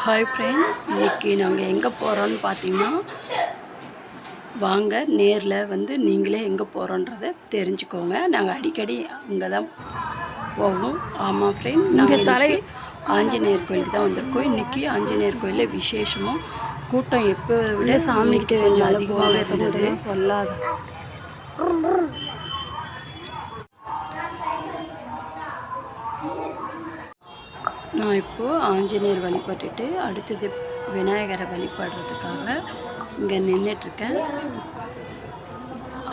Hi friend, இன்றைக்கி நாங்கள் எங்கே போகிறோன்னு பார்த்தீங்கன்னா, வாங்க நேரில் வந்து நீங்களே எங்கே போகிறோன்றதை தெரிஞ்சுக்கோங்க. நாங்கள் அடிக்கடி அங்கே தான் போவோம். ஆமாம் ஃப்ரெண்ட், நாங்கள் ஆஞ்சநேயர் கோயிலுக்கு தான் வந்திருக்கோம். இன்றைக்கி ஆஞ்சநேயர் கோயிலில் விசேஷமாக கூட்டம் எப்போ விட சாமிக்கு கொஞ்சம் அதிகமாகவே இருந்தது. சொல்லாத நான் இப்போது ஆஞ்சநேயர் வழிபட்டுட்டு அடுத்தது விநாயகரை வழிபடுறதுக்காக இங்கே நின்றுட்டுருக்கேன்.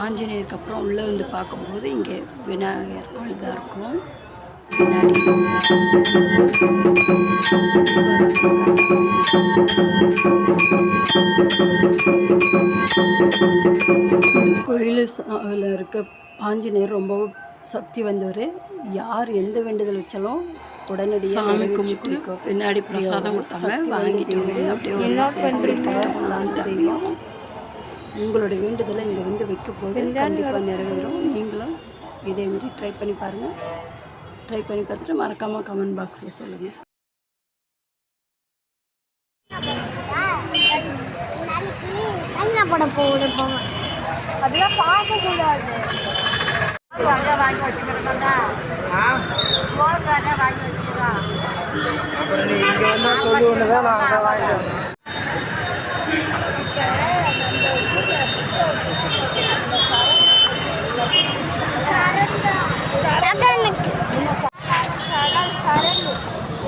ஆஞ்சநேயருக்கு அப்புறம் உள்ளே வந்து பார்க்கும்போது இங்கே விநாயகர் கோயில் தான் இருக்கும். கோயிலில் இருக்க ஆஞ்சநேயர் ரொம்ப சக்தி வந்தவர். யார் எந்த வேண்டுதல் வச்சாலும் உடனடியாக சாமி கும்பிட்டு பின்னாடி பிரசாதம் கொடுத்தாங்க, வாங்கிட்டு வந்து அப்படியே தெரியும். உங்களோட வேண்டுதலை இங்கே வந்து வைக்க போது கண்டிப்பாக நிறைவேறும். நீங்களும் இதே மாதிரி ட்ரை பண்ணி பாருங்கள். ட்ரை பண்ணி பார்த்துட்டு மறக்காமல் கமெண்ட் பாக்ஸில் சொல்லுங்கள். போட போகுது அதெல்லாம் பார்க்கக்கூடாது. வாங்கி வச்சுக்கிறதா வாங்கி வச்சுக்கிறோம். இங்கே வந்தால் சொல்லுவோன்னு தான் நான் அதை வாங்கிக்கிறேன்.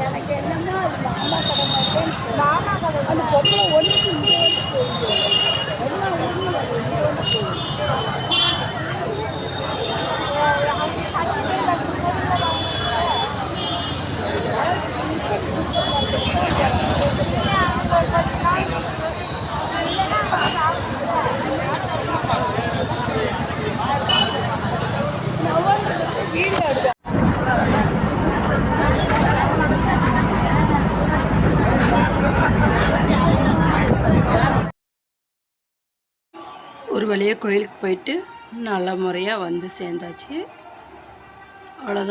எனக்கு என்னமோ மாமா கடை மாமா கடை அந்த பொருளை ஒன்றுக்கு ஒரு வழியாக கோயிலுக்கு போயிட்டு நல்ல முறையாக வந்து சேர்ந்தாச்சு. அவ்வளோதான்.